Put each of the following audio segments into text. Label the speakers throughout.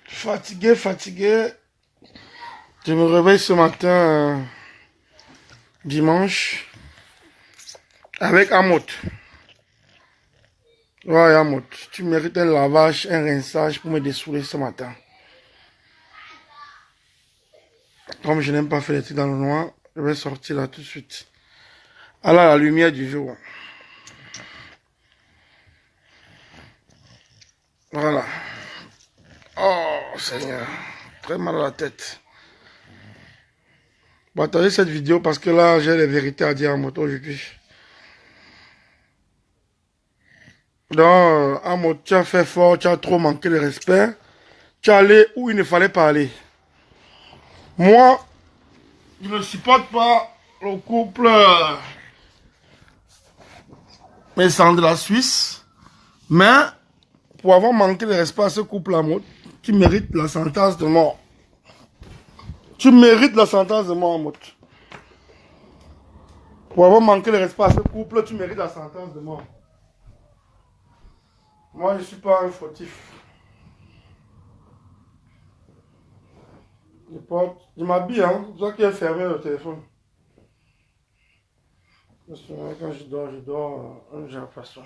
Speaker 1: Fatigué, fatigué. Je me réveille ce matin, dimanche, avec Amot. Ouais, Amot, tu mérites un lavage, un rinçage pour me dessouler ce matin. Comme je n'aime pas faire les trucs dans le noir, je vais sortir là tout de suite. À la lumière du jour. Voilà. Oh, Seigneur. Très mal à la tête. Partagez cette vidéo parce que là, j'ai les vérités à dire à Amot aujourd'hui. Donc, Amot, tu as fait fort, tu as trop manqué de respect. Tu es allé où il ne fallait pas aller. Moi, je ne supporte pas le couple Messan de la Suisse. Mais, pour avoir manqué de respect à ce couple Amot, tu mérites la sentence de mort. Tu mérites la sentence de mort, Amot. Pour avoir manqué de respect à ce couple, tu mérites la sentence de mort. Moi, je ne suis pas un fautif. Je m'habille, hein. C'est toi qui as fermé le téléphone. Quand je dors un genre de façon.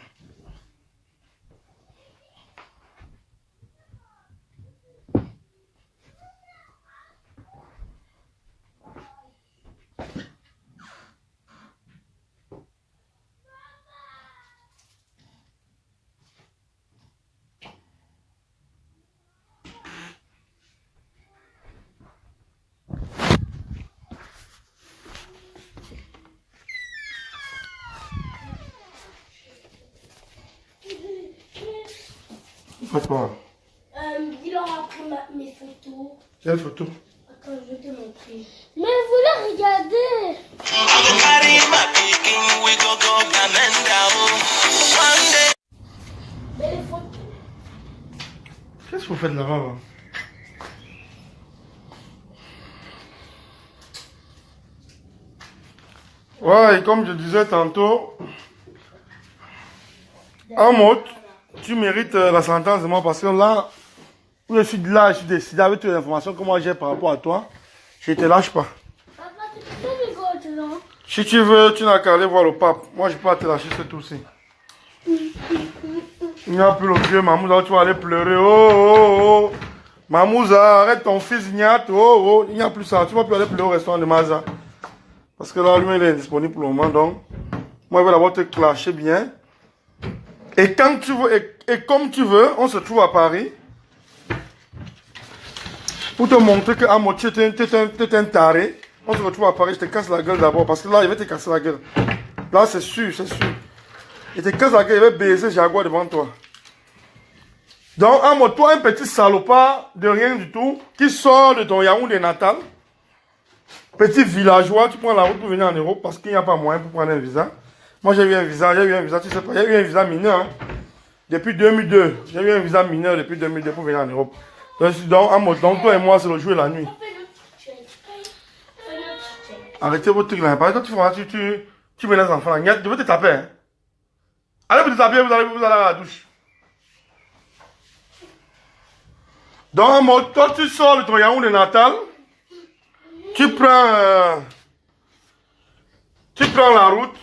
Speaker 1: Pourquoi?
Speaker 2: Dis-leur après mes photos.
Speaker 1: Quelle photo?
Speaker 2: Attends, je vais te montrer. Mais vous la regardez. Mais les photos.
Speaker 1: Qu'est-ce que vous faites là-bas? Ouais, et comme je disais tantôt, Amot, tu mérites la sentence de moi parce que là, où je suis décidé avec toutes les informations que moi j'ai par rapport à toi, je ne te lâche pas.
Speaker 2: Papa, tu peux me goûter, non?
Speaker 1: Si tu veux, tu n'as qu'à aller voir le pape. Moi, je ne peux pas te lâcher ce tout-ci. Il n'y a plus le vieux Mamouza, tu vas aller pleurer. Oh, oh, oh. Mamouza, arrête ton fils, Niat. Oh, oh. Il n'y a plus ça. Tu ne vas plus aller pleurer au restaurant de Maza. Parce que là, lui, il est indisponible pour le moment. Donc, moi, je vais d'abord te clasher bien. Et quand tu veux, et comme tu veux, on se trouve à Paris. Pour te montrer que Amot, tu es un taré. On se retrouve à Paris, je te casse la gueule d'abord. Parce que là, il va te casser la gueule. Là, c'est sûr, c'est sûr. Il te casse la gueule, il va baiser Jaguar devant toi. Donc, Amot, toi, un petit salopard de rien du tout, qui sort de ton Yaoundé natal. Petit villageois, tu prends la route pour venir en Europe parce qu'il n'y a pas moyen pour prendre un visa. Moi, j'ai eu un visa, tu sais pas, j'ai eu un visa mineur. Hein. Depuis 2002, j'ai eu un visa mineur depuis 2002 pour venir en Europe. Donc, Amot, donc toi et moi, c'est le jour et la nuit. Arrêtez votre truc là. Par exemple, tu mets les enfants là. Je veux te taper. Hein. Allez vous te taper, vous allez à la douche. Donc, Amot, toi, tu sors de ton Yaoundé natal. Tu prends la route.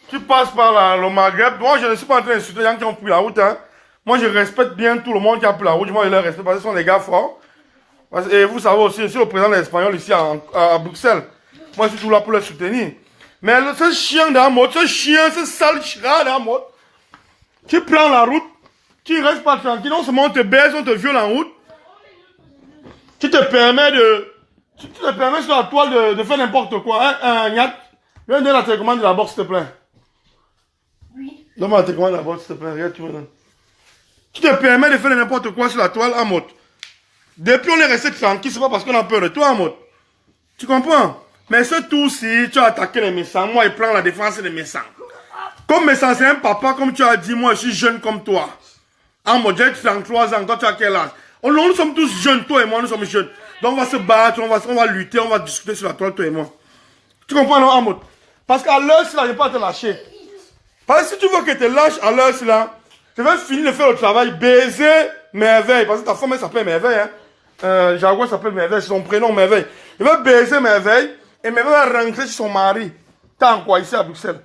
Speaker 1: Tu passes par le Maghreb. Moi, je ne suis pas en train d'insulter les gens qui ont pris la route. Hein. Moi, je respecte bien tout le monde qui a pris la route. Moi, je les respecte parce que ce sont des gars forts. Et vous savez aussi, je suis le président espagnol ici à Bruxelles. Moi, je suis tout là pour les soutenir. Mais ce chien d'Amot, ce sale chien d'Amot, tu prends la route, tu restes pas tranquille. Non seulement on te baise, on te viole en route. Tu te permets sur la toile de faire n'importe quoi. Niat, viens donner la télécommande de la boxe, s'il te plaît.
Speaker 2: Oui.
Speaker 1: Donne-moi la télécommande de la boxe, s'il te plaît. Regarde, tu me donnes. Tu te permets de faire n'importe quoi sur la toile, Amot. Depuis on est resté tranquille, c'est pas parce qu'on a peur de toi, Amot. Tu comprends? Mais ce tour-ci, tu as attaqué les Messans. Moi, il prend la défense des Messans. Comme Messans, c'est un papa, comme tu as dit, moi, je suis jeune comme toi. Amot, j'ai 33 ans, toi, tu as quel âge? Nous sommes tous jeunes, toi et moi, nous sommes jeunes. Donc, on va se battre, on va lutter, on va discuter sur la toile, toi et moi. Tu comprends, non, Amot? Parce qu'à l'heure, là, je ne vais pas te lâcher. Parce que si tu veux que je te lâche à l'heure, là, Je vais finir de faire le travail, baiser Merveille. Parce que ta femme, elle s'appelle Merveille. Hein. Jaguar s'appelle Merveille, c'est son prénom Merveille. Je vais baiser Merveille et Merveille va rentrer chez son mari. Tant quoi, ici à Bruxelles.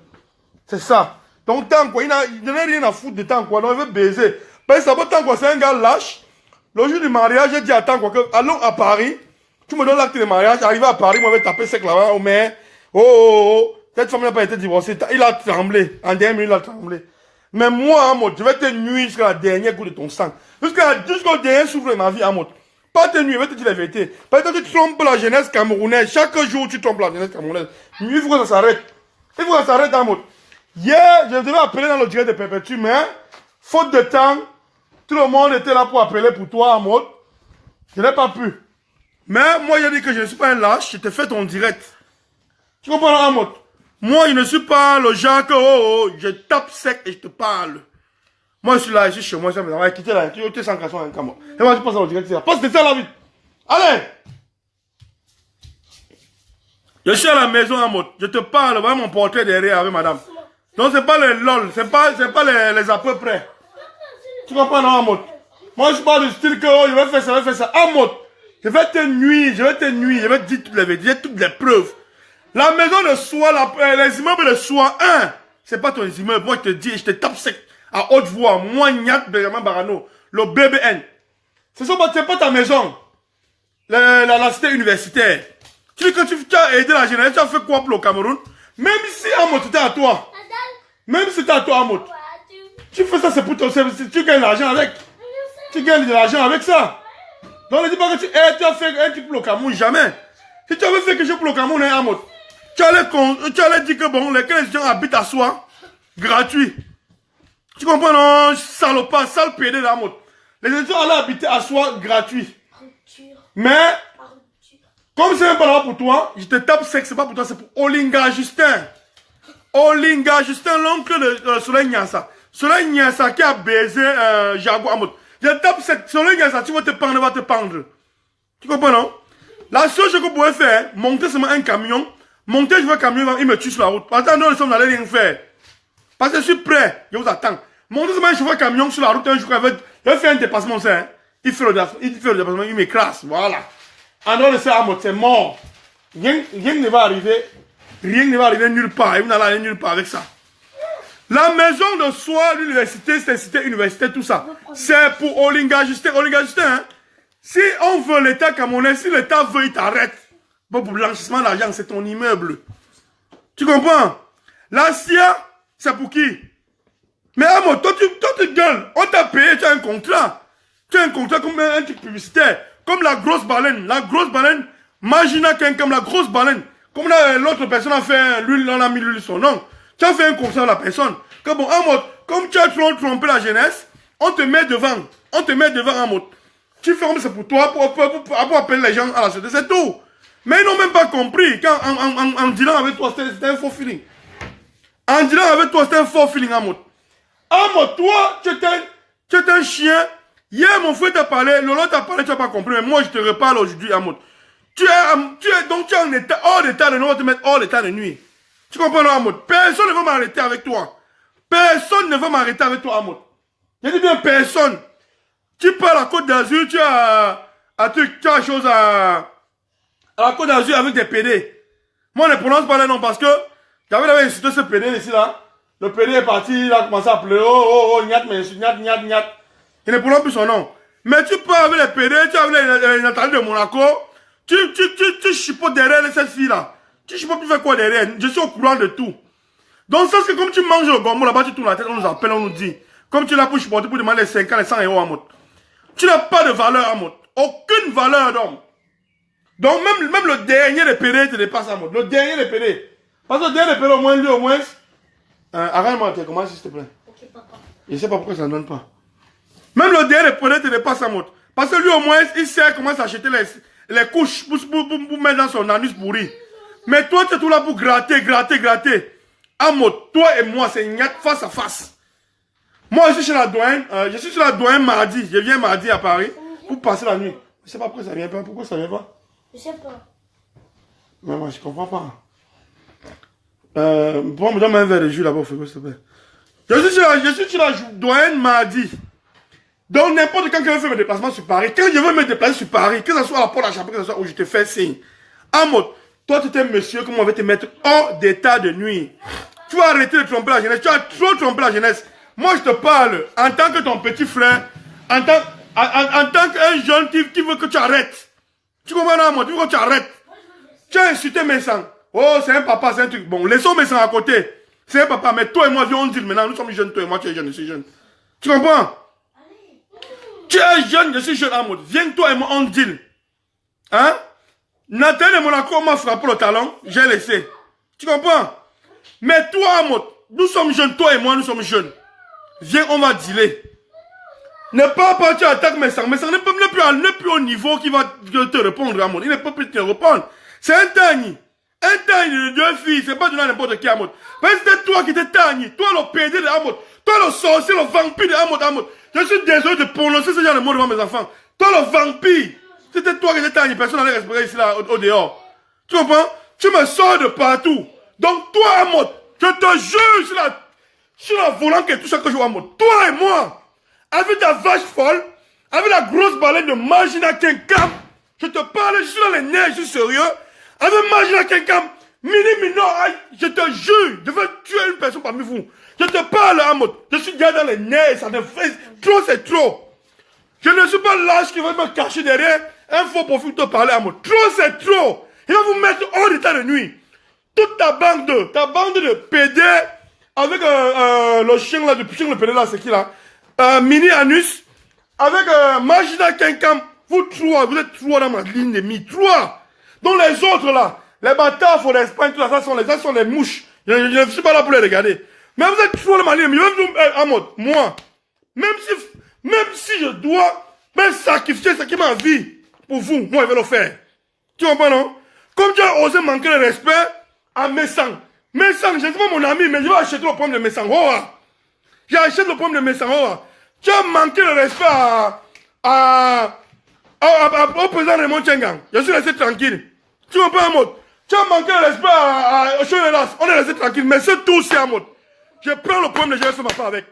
Speaker 1: C'est ça. Donc, tant quoi, il n'a rien à foutre de tant quoi. Donc, il veut baiser. Parce que tant quoi, c'est un gars lâche. Le jour du mariage, j'ai dit à tant quoi que, allons à Paris. Tu me donnes l'acte de mariage. Arrivé à Paris, moi, je vais taper sec là-bas. Oh, mais, oh. Cette femme n'a pas été divorcée. Il a tremblé. En dernière minute, il a tremblé. Mais moi, Amot, je vais te nuire jusqu'à la dernière goutte de ton sang. Jusqu'au dernier souffle de ma vie, Amot. Pas te nuire, je vais te dire la vérité. Parce que tu trompes la jeunesse camerounaise. Chaque jour, tu trompes la jeunesse camerounaise. Il faut que ça s'arrête. Il faut que ça s'arrête, Amot. Hier, je devais appeler dans le direct de Perpétue, mais, faute de temps, tout le monde était là pour appeler pour toi, Amot. Je n'ai pas pu. Mais moi, j'ai dit que je ne suis pas un lâche. Je te fais ton direct. Tu comprends, Amot? Moi, je ne suis pas le genre que, je tape sec et je te parle. Moi, je suis là, je suis chez moi, je vais quitter là, tu es sans casson, un camo. Et moi, je passe au direct, passe de ça là vite. Allez! Je suis à la maison, Amot. Je te parle, voilà mon portrait derrière avec madame. Donc, c'est pas les lol, c'est pas les à peu près. Tu comprends, non, Amot? Moi, je parle du style que, je vais faire ça, Amot. Je vais te nuire, je vais te dire toutes les vérités, toutes les preuves. La maison de soi, les immeubles de soi, c'est pas ton immeuble. Moi, je te dis, je te tape sec à haute voix. Moi, Niat Benjamin Barano, le BBN. C'est pas ta maison. La cité universitaire. Tu dis que tu as aidé la jeunesse, tu as fait quoi pour le Cameroun? Même si Amot, c'était à toi. Même si c'était à toi, Amot. Tu fais ça, c'est pour ton service. Tu gagnes de l'argent avec. Tu gagnes de l'argent avec ça. Donc, ne dis pas que tu as fait un truc pour le Cameroun. Jamais. Si tu avais fait quelque chose pour le Cameroun, Amot. Tu allais dire que bon, les gens habitent à soi, gratuit. Tu comprends, non? Salopard, sale pédé la mode. Les gens allaient habiter à soi, gratuit. Mais, comme c'est même pas là pour toi, je te tape sec, c'est pas pour toi, c'est pour Olinga Justin. Olinga Justin, l'oncle de Soleil Nyassa. Soleil Nyassa qui a baisé Jaguar Amot. Je tape sec, Soleil Nyassa, tu vas te pendre, va te pendre. Tu comprends, non? La seule chose que vous pouvez faire, monter seulement un camion. Monter, je veux un camion, il me tue sur la route. Attends, nous sommes allés rien faire. Parce que je suis prêt, je vous attends. Montez seulement un chauffeur camion sur la route, un jour, il va faire un dépassement, ça, hein. Il fait le dépassement, il m'écrase, voilà. En dehors de ça, c'est mort. Rien ne va arriver nulle part, et vous n'allez aller nulle part avec ça. La maison de soi, l'université, c'est cité universitaire, tout ça. C'est pour Olinga Justin, hein. Si on veut l'État camerounais, si l'État veut, il t'arrête. Bon, pour blanchissement d'argent, c'est ton immeuble. Tu comprends? La CIA, c'est pour qui? Mais Amot, toi tu gueules. On t'a payé, tu as un contrat. Tu as un contrat comme un truc publicitaire. Comme la grosse baleine. La grosse baleine, Magina comme la grosse baleine. Comme l'autre personne a fait l'huile, on a mis l'huile son nom. Tu as fait un contrat à la personne. Que bon, Amot, comme tu as trompé la jeunesse, on te met devant. On te met devant, Amot. Tu fais comme c'est pour toi, pour appeler les gens à la société, c'est tout. Mais ils n'ont même pas compris qu'en dealant avec toi, c'était un faux feeling. En dealant avec toi, c'était un faux feeling, Amot. Amot, toi, tu es un chien. Hier, mon frère t'a parlé, Lolo t'a parlé, tu n'as pas compris. Mais moi, je te reparle aujourd'hui, Amot. Tu es en état, hors d'état de nuit, on va te mettre hors d'état de nuit. Tu comprends, Amot? Personne ne va m'arrêter avec toi. Personne ne va m'arrêter avec toi, Amot. Je dis bien personne. Tu pars à la Côte d'Azur, tu as la chose à la Côte d'Azur avec des PD. Moi, je ne prononce pas les noms parce que j'avais insulté ce PD ici, là. Le PD est parti, il a commencé à pleurer. Oh, Nyat, mais Nyat. Il ne prononce plus son nom. Mais tu pars avec les PD, tu as avec les Nathalie de Monaco. Tu chipotes derrière cette fille-là. Tu chipotes, tu fais quoi derrière? Je suis au courant de tout. Donc, ça, c'est comme tu manges le gombo, là-bas, tu tournes la tête, on nous appelle, on nous dit. Comme tu l'as pour chipoter pour demander les 50, les 100 euros à mode. Tu n'as pas de valeur à mode. Aucune valeur d'homme. Donc, même le dernier des PD te dépasse à mode. Le dernier des PD. Parce que le dernier des PD, au moins, lui, au moins. Arrête-moi, tu commences, s'il te plaît. Ok, papa. Je ne sais pas pourquoi ça ne donne pas. Même le dernier des PD te dépasse à mode. Parce que lui, au moins, il sait comment s'acheter les couches pour mettre dans son anus pourri. Mais toi, tu es tout là pour gratter. À mode, toi et moi, c'est Nyat face à face. Moi, je suis chez la douane, mardi. Je viens mardi à Paris pour passer la nuit. Je ne sais pas pourquoi ça vient pas. Pourquoi ça vient pas?
Speaker 2: Je sais pas.
Speaker 1: Mais moi, je comprends pas. Bon, me donne un verre de jus là-bas, s'il te plaît. Je suis sur la doyenne mardi. Donc, n'importe quand je veux faire mes déplacements sur Paris, quand je veux me déplacer sur Paris, que ce soit à la porte à la Chapelle, que ce soit où je te fais signe. Amos, toi, tu es un monsieur, comment on va te mettre hors d'état de nuit. Tu vas arrêter de tromper la jeunesse. Tu as trop trompé la jeunesse. Moi, je te parle en tant que ton petit frère, en tant qu'un jeune qui veut que tu arrêtes. Tu comprends, Amos? Tu veux que tu arrêtes. Tu as insulté mes sangs. Oh, c'est un papa, c'est un truc. Bon, laissons mes sangs à côté. C'est un papa, mais toi et moi, viens, on dit maintenant, nous sommes jeunes, toi et moi, tu es jeune, je suis jeune. Tu comprends? Tu es jeune, je suis jeune, Amos. Viens, toi et moi, on deal. Hein? Nathan de Monaco m'a frappé le talon, j'ai laissé. Tu comprends? Mais toi, Amos, nous sommes jeunes, toi et moi, nous sommes jeunes. Viens, on va dealer. Ne pas partir attaquer mes sangs. Mes sangs n'est plus au niveau qui va te répondre, Amos. Il ne peut plus te répondre. C'est un tani. Un tani de deux filles, c'est pas de n'importe qui, Amos. Parce que c'était toi qui étais tani. Toi, le PD de Amos. Toi, le sorcier, le vampire de Amos. Je suis désolé de prononcer ce genre de mots devant mes enfants. Toi, le vampire. C'était toi qui étais tani. Personne n'allait respirer ici, là, au dehors. Tu comprends? Tu me sors de partout. Donc, toi, Amos, je te jure sur la volante et tout ça que je vois, Amos. Toi et moi, avec ta vache folle, avec la grosse baleine de Magina Kenkam, je te parle, je suis dans les nerfs, je suis sérieux. Avec Magina Kenkam, je te jure, je veux tuer une personne parmi vous. Je te parle, Amos. Je suis déjà dans les nerfs, ça te fait. Trop, c'est trop. Je ne suis pas lâche qui va me cacher derrière un faux profil pour te parler, Amos. Trop, c'est trop. Il va vous mettre hors d'état de nuit. Toute ta bande de PD, avec le chien là, le PD là, c'est qui là? Mini Anus, avec Magina Kenkam. Vous êtes trois dans ma ligne de mi. Trois. Donc les autres là, les bâtards, faut l'Espagne, tout ça, ça sont les mouches. Je ne suis pas là pour les regarder. Mais vous êtes trop dans ma ligne de mi. Amos, moi, même si je dois me sacrifier ce qui est ma vie pour vous, moi je vais le faire. Tu comprends, non? Comme tu as osé manquer le respect à mes sangs. Mes sangs, je ne suis pas mon ami, mais je vais acheter le pomme de mes sangs. Oh, j'achète le pomme de mes sangs. Oh, tu as manqué le respect au président Raymond Tchengang. Je suis resté tranquille. Tu comprends, Amos? Tu as manqué le respect à Chonelas. On est resté tranquille. Mais c'est tout, c'est Amos. Je prends le pomme de j'ai fait ma part avec.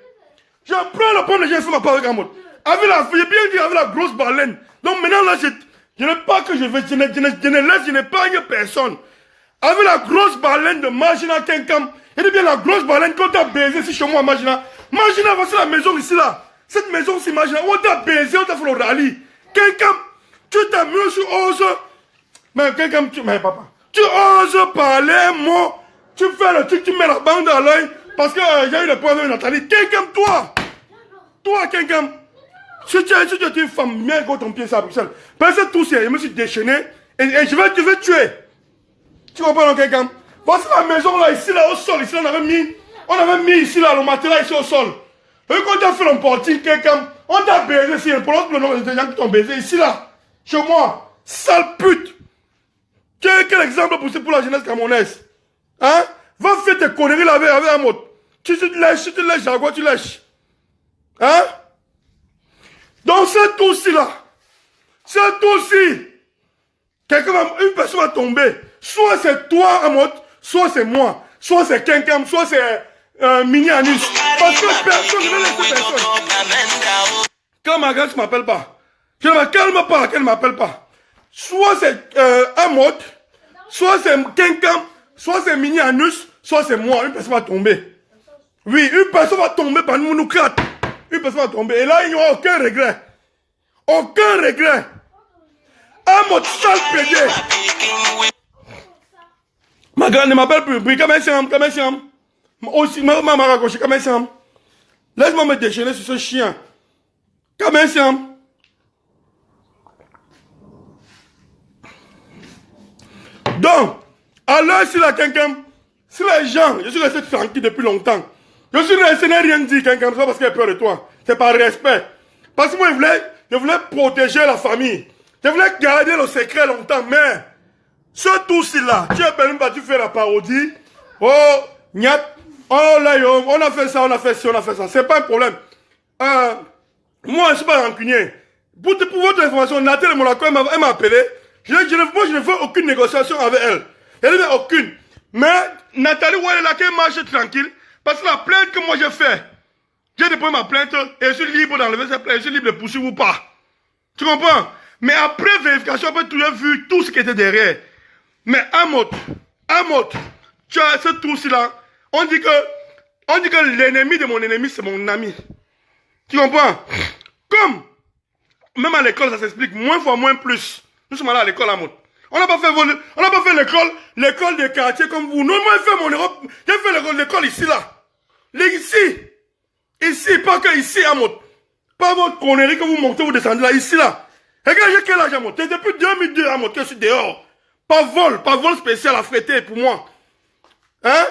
Speaker 1: Je prends le pomme de j'ai fait ma part avec Amos. Avec j'ai bien dit avec la grosse baleine. Donc maintenant là, je n'ai pas que je vais, je n'épargne personne. Avec la grosse baleine de Magina Kenkam. Et bien la grosse baleine qu'on t'a baisé ici chez moi, Magina. Magina, voici la maison ici là. Cette maison ici, Magina, on t'a baisé, on t'a fait le rallye. Kenkam, tu t'amuses, tu oses. Mais Kenkam, mais papa, tu oses parler, moi. Tu fais le truc, tu mets la bande à l'œil. Parce que j'ai eu le problème avec Nathalie. Kenkam, toi. Toi, Kenkam. Si tu es une femme, bien contre ton pied, ça, Bruxelles. Parce que tout ça, je me suis déchaîné. Et je vais te tuer. Tu comprends, Kenkam? Voici la maison là, ici, là, au sol. Ici, on avait mis ici, là, le matelas ici au sol. Et quand tu as fait l'emporting, Kenkam, on t'a baisé ici. Pour l'autre, le nom des gens qui t'ont baisé ici, là. Chez moi. Sale pute. Quel exemple pour la jeunesse camerounaise? Hein? Va faire tes conneries là avec un mot. Tu te lèches, à quoi tu lèches? Hein? Donc c'est tout ci là. C'est tout ci. Une personne va tomber. Soit c'est toi, Amos, soit c'est moi. Soit c'est Kenkam, soit c'est Mini Anus. Parce que personne ne veut laisser personne. Quand ma grande ne m'appelle pas, je ne me calme pas qu'elle ne m'appelle pas. Soit c'est Amos, soit c'est Kenkam, soit c'est Mini Anus, soit c'est moi. Une personne va tomber. Oui, une personne va tomber par nous quatre. Une personne va tomber. Et là, il n'y aura aucun regret. Aucun regret. Amos, sale pédé. Ma grande ne m'appelle plus. Kamessiam. Aussi, ma raccroché, Kamessiam. Laisse-moi me déchaîner sur ce chien. Kamessiam. Donc, alors, si la Kenkam, si les gens, je suis resté tranquille depuis longtemps. Je suis resté, n'ai rien dit, Kenkam, ça parce qu'il a peur de toi. C'est par respect. Parce que moi, je voulais protéger la famille. Je voulais garder le secret longtemps, mais, ce tout-ci là, tu es même pas, tu fais la parodie. Oh, nyat, oh là, on a fait ça, on a fait ci, on a fait ça. C'est pas un problème. Moi, je suis pas rancunier. Pour votre information, Nathalie Monaco, elle m'a appelé. Moi, je ne veux aucune négociation avec elle. Elle ne veut aucune. Mais Nathalie, ouais, elle a qu'elle marche tranquille. Parce que la plainte que moi j'ai fait, j'ai déposé ma plainte et je suis libre d'enlever cette plainte, je suis libre de poursuivre ou pas. Tu comprends? Mais après vérification, après tout, j'ai vu tout ce qui était derrière. Mais Amot, tu as ce trou-ci-là. On dit que l'ennemi de mon ennemi, c'est mon ami. Tu comprends? Comme, même à l'école, ça s'explique, moins fois moins plus. Nous sommes allés à l'école, Amot. On n'a pas fait l'école des quartiers comme vous. Non, moi, j'ai fait l'école ici, là. Ici, pas que ici, Amot. Pas votre connerie que vous montez, vous descendez là, ici, là. Regarde, j'ai quel âge, Amot? Depuis 2002, Amot, que je suis dehors. Pas vol spécial à fêter pour moi. Hein?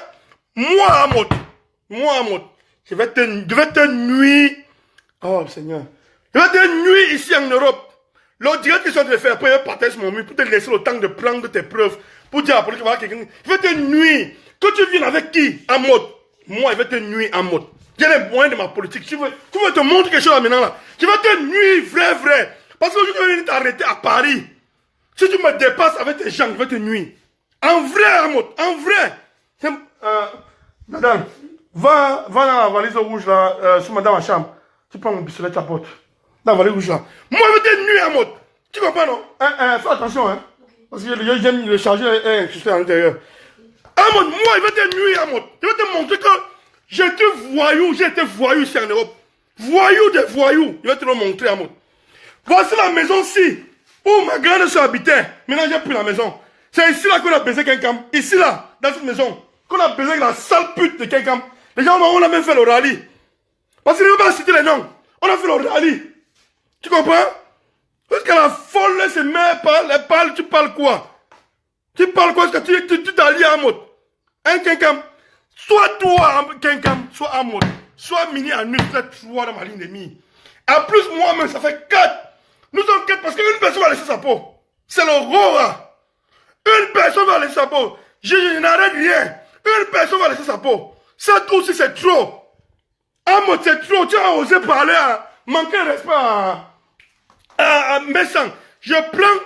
Speaker 1: Moi, Amot, je vais te nuire. Oh, Seigneur. Je vais te nuire ici en Europe. L'autre direct que je suis en train de faire, après, je vais partager sur mon mur pour te laisser le temps de prendre tes preuves. Pour dire à la police, voilà quelqu'un. Je vais te nuire. Que tu viennes avec qui? Amot. Moi, je vais te nuire, Amot. J'ai les moyens de ma politique. Tu veux te montrer quelque chose là maintenant là. Je vais te nuire, vrai. Parce que je vais venir t'arrêter à Paris. Si tu me dépasses avec tes gens, je vais te nuire. En vrai, Amot, en vrai. Madame, va dans la valise rouge là, sur madame ma chambre. Tu prends mon pistolet, tu apportes. Dans la valise rouge là. Moi, je vais te nuire, Amot. Tu comprends, non? Fais attention, hein. Parce que j'aime le charger juste à l'intérieur. Amot, moi, je vais te nuire, Amot. Je vais te montrer que j'ai été voyou ici en Europe. Voyou des voyous. Je vais te le montrer, Amot. Voici la maison-ci où ma grande soeur habitait. Maintenant, j'ai pris la maison. C'est ici là qu'on a baisé quelqu'un. Ici là, dans cette maison. Qu'on a baisé la sale pute de quelqu'un. Les gens, on a même fait le rallye. Parce qu'il ne veut pas citer les noms. On a fait le rallye. Tu comprends? Parce que la folle se met parle, tu parles quoi? Tu parles quoi? Parce que tu t'allies à Amot. Un quelqu'un. Soit toi, quelqu'un, soit Amot. Soit Mini à nous, soit trois dans ma ligne de mire. En plus, moi-même, ça fait 4. Nous sommes 4 parce qu'une personne va laisser sa peau. C'est l'aurore. Une personne va laisser sa peau. Je n'arrête rien. Une personne va laisser sa peau. Ça tout aussi, c'est trop. Amot, c'est trop. Tu as osé parler à manquer de respect à Messang. Je prends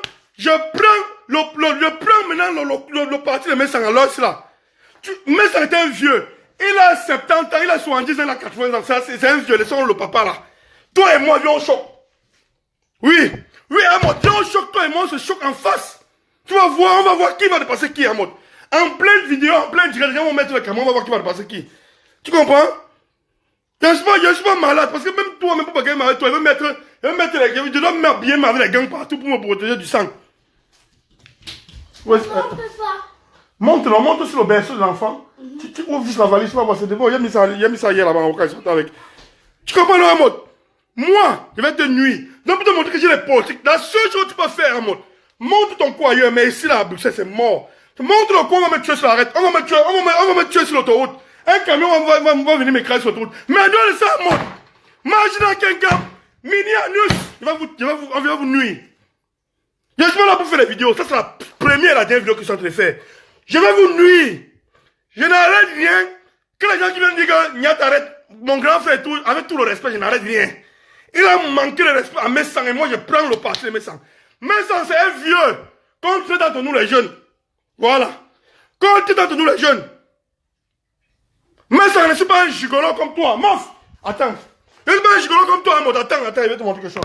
Speaker 1: maintenant le parti de Messang à l'os là. Messang est un vieux. Il a 70 ans, il a 70 ans, il a 80 ans. C'est un vieux, laissons le papa là. Toi et moi, viens au choc. Oui, Amot, viens au choc, toi et moi, on se choque en face. Tu vas voir, on va voir qui va dépasser qui, Amot. En pleine vidéo, en pleine direct, les gens vont mettre le caméra, on va voir qui va dépasser qui. Tu comprends? Je suis pas malade, parce que même toi, même pour pas gagner avec toi, je dois m'habiller avec les gangs partout pour me protéger du sang. Ouais, monte sur le berceau de l'enfant. Tu ouvres juste la valise, tu vas voir, c'est bon. Il a mis ça hier là-bas, avec. Tu comprends, non, Amot? Moi, je vais te nuire. Donc, pour te montrer que j'ai les politiques, la seule chose que tu peux faire, Amot, montre ton coin ailleurs, mais ici, là, à Bruxelles, c'est mort. Montre le coin, on va me tuer sur l'arrêt, on va me tuer sur l'autoroute. Un camion va venir m'écraser sur l'autoroute. Mais en dehors de ça, Amot, imaginez quelqu'un, Mini Anus, on va vous nuire. Je suis pas là pour faire des vidéos, ça c'est la première et la dernière vidéo que je suis en train de faire. Je vais vous nuire. Je n'arrête rien. Que les gens qui viennent dire que Niat arrête, mon grand frère, avec tout le respect, je n'arrête rien. Il a manqué de respect à Messang et moi je prends le parti de Messang. Messang c'est un vieux. Contre d'entre nous les jeunes. Voilà. Contre d'entre nous les jeunes. Messang ne suis pas un gigolo comme toi. Mof. Attends. Je ne suis pas un gigolo comme toi, Amot. Attends, je vais te montrer quelque chose.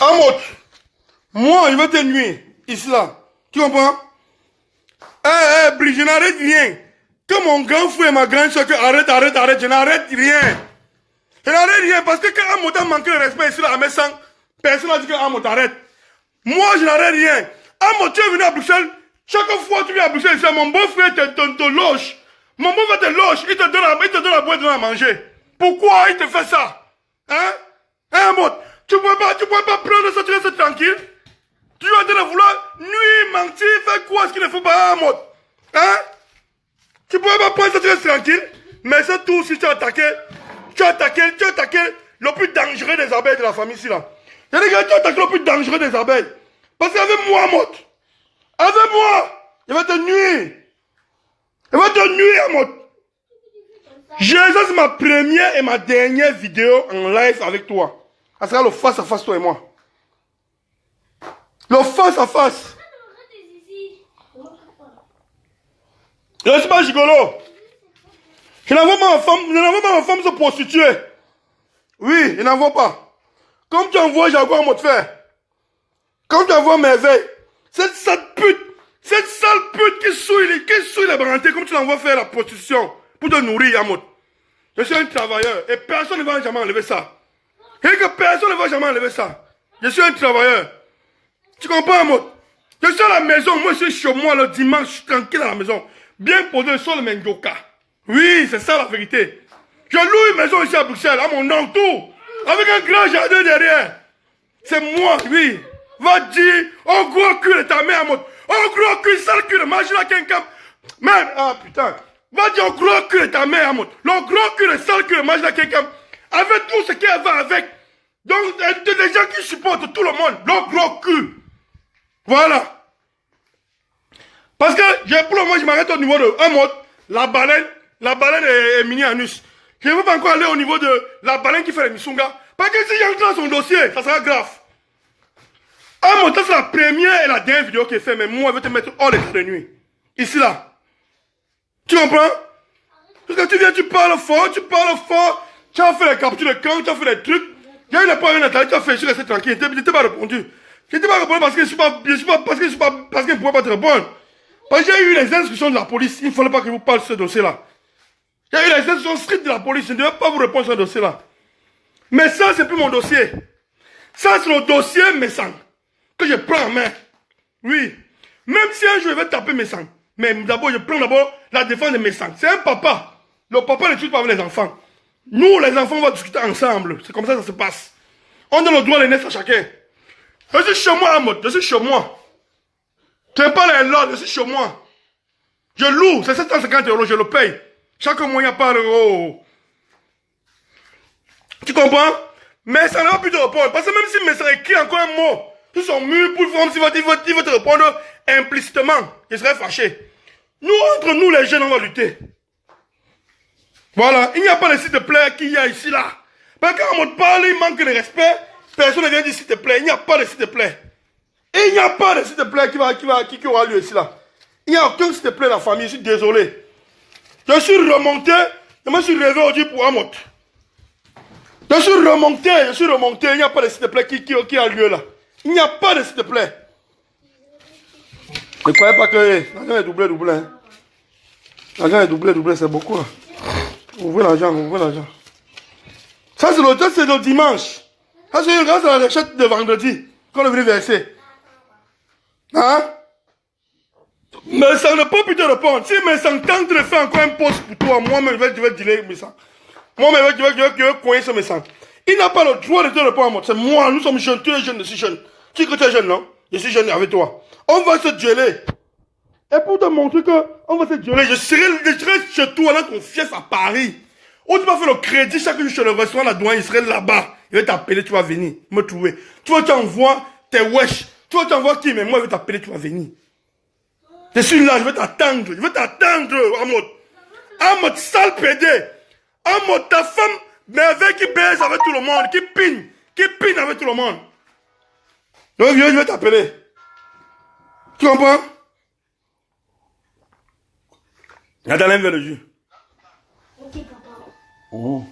Speaker 1: Amot, moi, je vais te nuire. Ici, là. Tu comprends? Brigitte, je n'arrête rien. que mon grand frère et ma grande soeur, arrête, arrête, arrête, je n'arrête rien. Je n'arrête rien parce que quand Amot a manqué de respect ici là, à Messan, personne n'a dit que Amot arrête. Moi, je n'arrête rien. Amot, tu es venu à Bruxelles, chaque fois que tu viens à Bruxelles, mon beau-frère te loge. Mon beau-frère te loge, il te donne la boîte à manger. Pourquoi il te fait ça? Hein? Hein, Amot? Tu ne pouvais pas prendre ça, tu restes tranquille? Tu es en train de vouloir nuire, mentir, faire quoi ce qu'il ne faut pas, Amot? Hein? Tu ne pouvais pas prendre ça, tu restes tranquille? Mais c'est tout si tu as attaqué le plus dangereux des abeilles de la famille ici là. Il y a des gars qui ont attaqué le plus dangereux des abeilles. Parce qu'avec moi, Amot, avec moi, il va te nuire. Il va te nuire, Amot. Ça, c'est ma première et ma dernière vidéo en live avec toi. Ça sera le face à face, toi et moi. Le face à face. Je ne suis pas gigolo. Je n'envoie pas ma femme se prostituer. Oui, je n'envoie pas. Comme tu envoies Jaguar mot de fer. Comme tu envoies Merveille. Cette sale pute qui souille les brantés, comme tu l'envoies faire la prostitution pour te nourrir, Amot. Je suis un travailleur et personne ne va jamais enlever ça. Et que personne ne va jamais enlever ça. Je suis un travailleur. Tu comprends, Amot? Je suis à la maison, moi je suis chez moi le dimanche, je suis tranquille à la maison. Bien posé sur le Mendioka. Oui, c'est ça la vérité. Je loue une maison ici à Bruxelles, à mon entour, avec un grand jardin derrière. C'est moi, oui. Va dire, oh gros cul de ta mère, Amot. Oh gros cul, sale cul de Magina Kenkam. Merde, ah putain. Va dire, oh gros cul de ta mère, Amot. Le gros cul de sale cul de Magina Kenkam. Avec tout ce qu'elle va avec. Donc, des gens qui supportent tout le monde. Le gros cul. Voilà. Parce que, pour le moment, je m'arrête au niveau de Amot, la baleine est mini anus. Je ne veux pas encore aller au niveau de la baleine qui fait les Missunga. Parce que si j'entre dans son dossier, ça sera grave. Amot, ça c'est la première et la dernière vidéo qu'il fait, mais moi, je vais te mettre hors d'état de nuit. Ici, là. Tu comprends? Parce que tu viens, tu parles fort, tu as fait les captures de camp, tu as fait les trucs. Il y a eu la première Nathalie, tu as fait, je suis resté tranquille, je n'étais pas répondu. Je n'étais pas répondu parce que parce qu'il ne pouvait pas te répondre. Parce que j'ai eu les instructions de la police, il ne fallait pas que vous parliez de ce dossier-là. J'ai eu les instructions strictes de la police, je ne devais pas vous répondre sur ce dossier-là. Mais ça, c'est plus mon dossier. Ça, c'est le dossier Messan, que je prends en main. Oui. Même si un jour, je vais taper Messan. Mais d'abord, je prends la défense de Messan. C'est un papa. Le papa ne discute pas avec les enfants. Nous, les enfants, on va discuter ensemble. C'est comme ça que ça se passe. On donne le droit de naître à chacun. Je suis chez moi, Amot. Je suis chez moi. Tu n'es pas les lords, je suis chez moi. Je loue, c'est 750 €, je le paye. Chaque mois, il n'y a pas d'euros. Tu comprends? Mais ça ne va plus te répondre. Parce que même si Messan écrit encore un mot sur son mur pour voir s'il va te répondre implicitement, je serais fâché. Nous, entre nous, les jeunes, on va lutter. Voilà, il n'y a pas de s'il te plaît qu'il y a ici, là. Parce que quand on parle, il manque de respect, personne ne vient dire s'il te plaît. Il n'y a pas de s'il te plaît. Et il n'y a pas de s'il te plaît qui aura lieu ici, là. Il n'y a aucun s'il te plaît, la famille, je suis désolé. Je suis remonté, je me suis réveillé aujourd'hui pour Amot. Je suis remonté, il n'y a pas de s'il te plaît qui a lieu là. Il n'y a pas de s'il te plaît. Ne croyez pas que l'argent est doublé. Hein. L'argent est doublé, c'est beaucoup là. Ouvrez l'argent. Ça c'est le dimanche. Ça c'est la recette de vendredi qu'on est venu verser. Hein? Mais ça ne peut plus te répondre. Si mais ça tente de faire encore un poste pour toi, moi-même je vais dealer mais ça. Moi-même je vais coincer ce message. Il n'a pas le droit de te répondre. C'est moi, nous sommes jeunes, tu es jeune, je suis jeune. Tu dis que tu es jeune, non? Je suis jeune avec toi. On va se dueler. Et pour te montrer qu'on va se dueler, je serai chez toi dans ton fief à Paris. Où tu vas faire le crédit chaque jour chez le restaurant, la douane, il serait là-bas. Il va t'appeler, tu vas venir me trouver. Tu vas t'envoyer tes wesh. Tu vas t'envoyer qui? Mais moi, il va t'appeler, tu vas venir. Je suis là, je vais t'attendre. Amot, sale pédé. Amot, ta femme, merveille qui baise avec tout le monde, qui pine avec tout le monde. Donc, je vais t'appeler. Tu comprends? Attends un verre de jus.
Speaker 2: Ok, papa.
Speaker 1: Oh.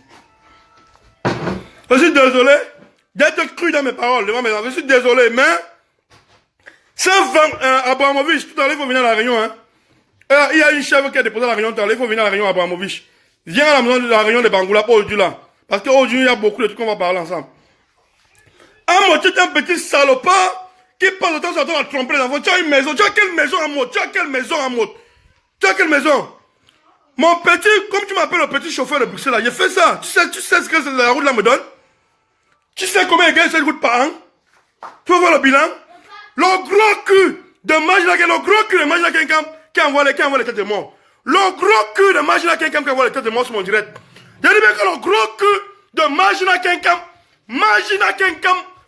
Speaker 1: Je suis désolé d'être cru dans mes paroles devant mes enfants. Je suis désolé, mais ça va, Abramovich, tout à l'heure, il faut venir à la réunion. Hein. Il y a une chèvre qui a déposé la réunion tout à l'heure. Il faut venir à la réunion Abramovich. Viens à la maison de la réunion de Bangoula pour aujourd'hui là. Parce qu'aujourd'hui, il y a beaucoup de trucs qu'on va parler ensemble. Amo, tu es un petit salopard qui passe le temps sur toi à tromper les enfants. Tu as une maison. Tu as quelle maison, Amo? Tu as quelle maison, Amo? Tu as quelle maison? Mon petit, comme tu m'appelles le petit chauffeur de Bruxelles là, j'ai fait ça. Tu sais ce que la route là me donne? Tu sais combien il gagne cette route par an? Tu veux voir le bilan? Le gros cul de Magina, le gros cul de Magina Kenkam qui envoie les têtes de mort. Le gros cul de Magina Kenkam qui envoie les têtes de mort sur mon direct. Je dis bien que le gros cul de Magina Kenkam,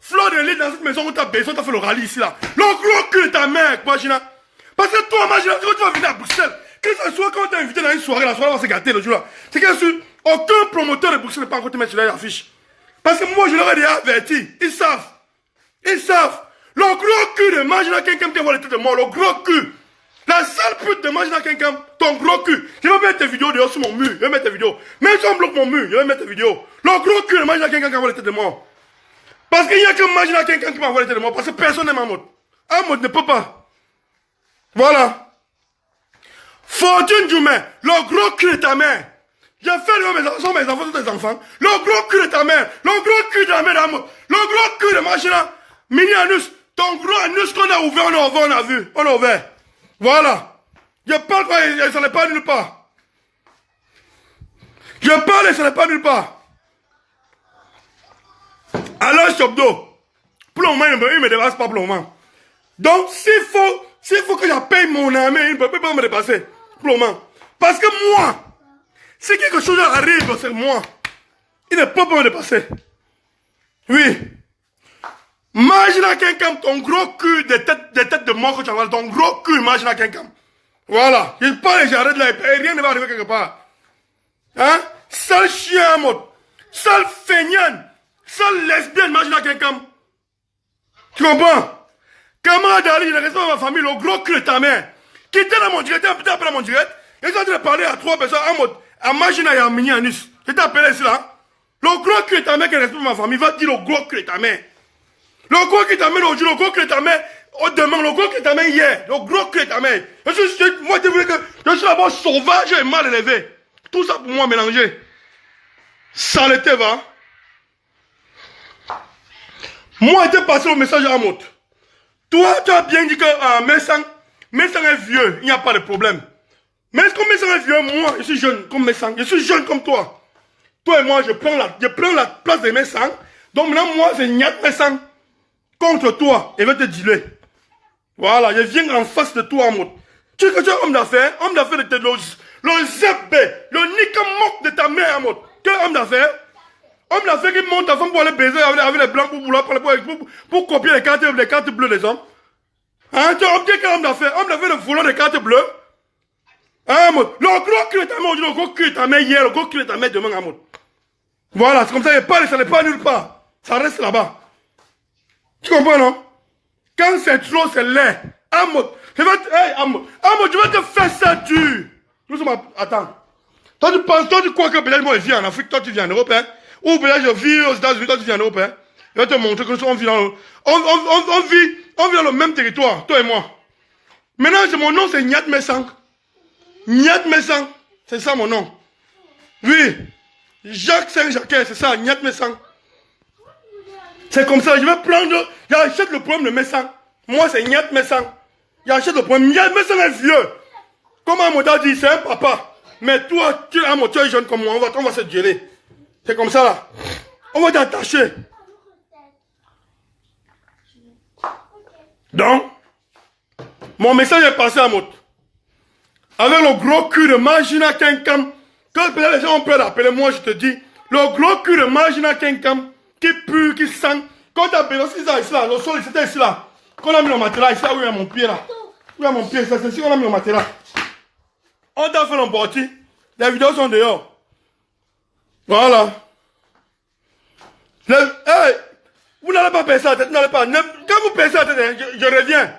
Speaker 1: Fleur de l'île dans cette maison où tu as besoin, tu as fait le rallye ici là. Le gros cul de ta mère, Magina. Parce que toi, Magina, quand tu vas venir à Bruxelles, que ce soit quand tu es invité dans une soirée, la soirée va se gâter le jour là. C'est que aucun promoteur de Bruxelles ne peut encore te mettre sur l'affiche. Parce que moi, je leur ai déjà averti. Ils savent. Ils savent. Le gros cul de Magina Kenkam qui envoie les têtes de mort. Le gros cul. La sale pute de Magina Kenkam. Ton gros cul. Je vais mettre tes vidéos dehors sur mon mur. Je vais mettre tes vidéos. Même si on bloque mon mur, je vais mettre tes vidéos. Le gros cul de Magina Kenkam qui envoie les têtes de mort. Parce qu'il n'y a que Magina Kenkam qui m'envoie les têtes de mort. Parce que personne n'aime Amod. Amod ne peut pas. Voilà. Fortune Djoumen. Le gros cul de ta mère. J'ai fait mes enfants sont tes enfants. Le gros cul de ta mère. Le gros cul de la mère d'Amod. Le gros cul de Magina. Mini anus. Ton gros anus qu'on a ouvert, on a vu. On a ouvert. Voilà. Je parle quoi, ça n'est pas nulle part. Je parle et ça n'est pas nulle part. Alors, Chobdo, pour le moment, il ne me dépasse pas pour le moment. Donc, s'il faut que je paye mon ami, il ne peut pas me dépasser. Pour le moment. Parce que moi, si quelque chose arrive, c'est moi. Il ne peut pas me dépasser. Oui. Magina Kenkam, ton gros cul des têtes de mort que tu as, ton gros cul, Magina Kenkam. Voilà. Je parle et j'arrête là, et rien ne va arriver quelque part. Hein? Sale chien, mode. Sale feignane. Sale lesbienne, Magina Kenkam. Tu comprends? Camarade Ali, il reste dans ma famille, le gros cul de ta mère. Qui était dans mon direct, tu appelé à mon direct. Ils sont en train de parler à 3 personnes en mode, à Magina et à Mini Anus. Je t'ai appelé ici là. Le gros cul de ta mère qui reste dans ma famille, va dire le gros cul de ta mère. Le gros cul de ta mère aujourd'hui, le gros cul de ta mère, demain, le gros cul de ta mère hier, le gros cul de ta mère. Moi, je suis d'abord sauvage et mal élevé. Tout ça pour moi mélanger. Saleté, va. Moi, j'ai passé le message à Amot. Toi, tu as bien dit que Messang est vieux, il n'y a pas de problème. Mais est-ce que Messang est vieux? Moi, je suis jeune comme Messang. Je suis jeune comme toi. Toi et moi, je prends la place de Messang. Donc maintenant, moi, c'est Nyat Messang contre toi. Et je vais te dealer. Voilà, je viens en face de toi, Amot. Tu es homme d'affaires de le ZB, le Nikamok de ta mère, Amot. Tu es homme d'affaires? Homme d'affaires qui monte ta femme pour aller baiser avec les blancs pour copier les cartes bleues des hommes. Hein, tu es homme d'affaires? Homme d'affaires de volant des cartes bleues? Hein, Amot? Le gros cul de ta mère aujourd'hui, le gros cul de ta mère hier, le gros cul de ta mère demain, Amot. Voilà, c'est comme ça, ça n'est pas nulle part. Ça reste là-bas. Tu comprends, non? Quand c'est trop, c'est laid. Amot, je vais te faire ça dur. Attends. Toi, tu crois que peut-être moi je vis en Afrique, toi tu viens en Europe, hein? Ou peut-être je vis aux États-Unis, toi tu viens en Europe, hein? Je vais te montrer que on vit dans le même territoire, toi et moi. Maintenant, mon nom c'est Nyat Messang. Nyat Messang, c'est ça mon nom. Oui. Jacques Saint-Jacques, c'est ça, Nyat Messang. C'est comme ça, je vais prendre, j'achète le problème de Messang. Moi c'est Nyat Messang. J'achète le problème, Nyat Messang est vieux. Comme Amot a dit, c'est un papa. Mais toi, tu es jeune comme moi, on va se geler. C'est comme ça là. On va t'attacher. Donc, mon message est passé à Amot. Avec le gros cul de Magina Kenkam. Quand les gens ont peur d'appeler, moi je te dis, le gros cul de Magina Kenkam, qui pue, qui sent. Quand tu as besoin, c'est ça, ici là, le sol c'était ici là. Quand on a mis le matelas, ici là, où il y a mon pied là. Où il y a mon pied, c'est ici qu'on a mis le matelas. On t'a fait l'emporter. Les vidéos sont dehors. Voilà. Hey, vous n'allez pas baisser la tête, n'allez pas. Quand vous baissez la tête, je reviens.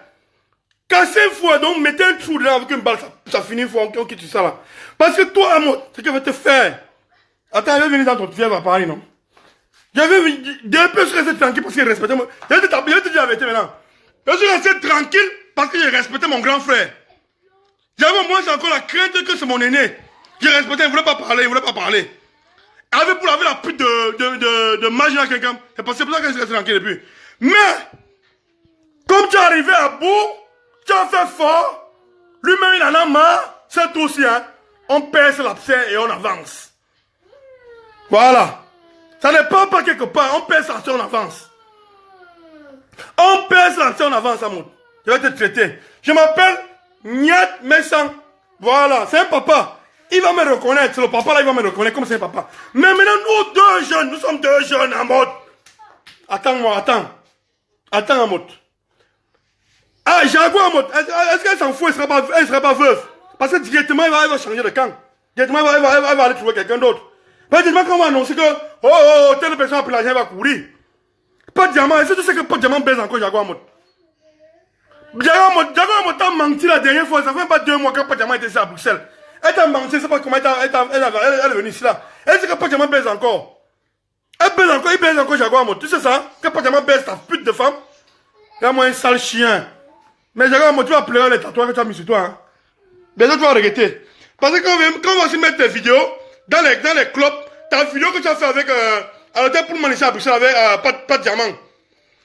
Speaker 1: Cassez une fois, donc mettez un trou dedans avec une balle, ça finit une fois, on quitte ça là. Parce que toi, Amot, ce que je vais te faire. Attends, je vais venir dans ton fièvre à Paris, non? Je vais rester tranquille parce qu'il respectait moi. Je vais te dire la vérité maintenant. Je suis resté tranquille parce que j'ai respecté mon grand frère. J'avais au moins encore la crainte que c'est mon aîné. Je respectais, il ne voulait pas parler, il ne voulait pas parler. Avec la pute de magie à quelqu'un. C'est pour ça que je suis tranquille depuis. Mais, comme tu es arrivé à bout, tu as fait fort, lui-même il en a marre, c'est tout aussi, hein. On perce l'abcès et on avance. Voilà. Ça ne part pas quelque part, on perce l'abcès, on avance. On perce l'abcès, on avance, Amoud. Je vais te traiter. Je m'appelle Nyat Messan. Voilà, c'est un papa. Il va me reconnaître, c'est le papa là, il va me reconnaître comme c'est un papa. Mais maintenant, nous deux jeunes, nous sommes deux jeunes, Amoud. Attends-moi, attends. Attends, Amoud. Ah, Jaguar, Amoud, est-ce qu'elle s'en fout, elle ne sera pas veuve? Parce que directement, elle va changer de camp. Directement, elle va aller trouver quelqu'un d'autre. Pas directement, quand on va annoncer que, telle personne a pris l'argent, elle va courir. Pas de diamant, est-ce que tu sais que pas de diamant baise encore Jaguar, Amoud? Jaguar, t'a menti la dernière fois, ça fait pas 2 mois que pas de diamant était ici à Bruxelles. Elle t'a menti, je sais pas comment elle est venue ici là. Elle sait que pas de diamant baise encore. Elle baise encore, il baise encore Jaguar, Amoud. Tu sais ça? Que pas de diamant baise ta pute de femme. Regarde-moi un sale chien. Mais Jaguar, Amoud, tu vas pleurer les tatouages que tu as mis sur toi, hein. Bientôt tu vas regretter. Parce que quand on va aussi mettre tes vidéos dans les clubs, ta vidéo que tu as fait avec à l'hôtel pour ici à Bruxelles avec pas de diamant.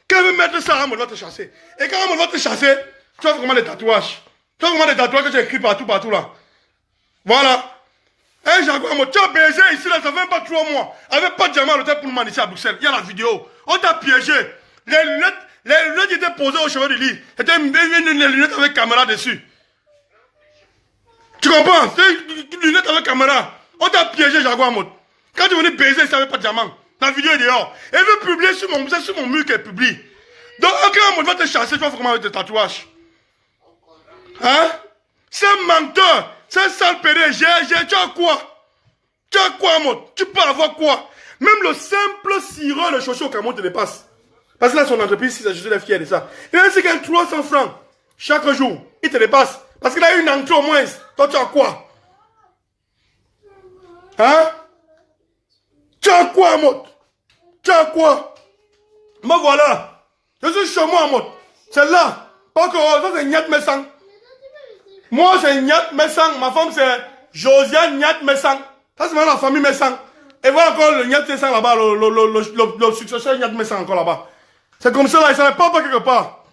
Speaker 1: Quand elle veut mettre ça, Amoud va te chasser. Et quand Amoud va te chasser, tu vas vraiment des tatouages. Tu vas vraiment des tatouages que tu as écrits partout là. Voilà. Hey Jaguar, tu as baisé ici là, ça fait pas 3 mois. Avec pas de diamant à l'hôtel pour ici à Bruxelles. Il y a la vidéo. On t'a piégé. Les lunettes étaient posées au chevet du lit. C'était une lunette avec caméra dessus. Tu comprends? C'est une lunette avec caméra. On t'a piégé, Jaguar Amoud. Quand tu es venu baiser, ça n'avait pas de diamant. La vidéo est dehors. Elle veut publier sur mon mur qu'elle publie. Donc, quand Amoud va te chasser, tu vas vraiment avec des tatouages. Hein? C'est menteur. C'est sale pédé. Tu as quoi? Tu as quoi, Amoud? Tu peux avoir quoi? Même le simple sirop de chaussures au Cameroun te dépasse. Parce que là, son entreprise, je suis fier de ça. Il a gagne 300 francs chaque jour. Il te dépasse. Parce qu'il a une entrée au moins. Toi, tu as quoi? Hein? Tu as quoi, Amoud? Tu as quoi? Me voilà. Je suis chez moi, Amoud. C'est là. Pas que ça, c'est Nyat Messan. Moi, c'est Nyat Messan. Ma femme, c'est Josiane Nyat Messan. Ça, c'est la famille Messan. Et voilà encore le Nyat Messan là-bas, le successeur Nyat Messan encore là-bas. C'est comme ça, là, ça ne part pas quelque part.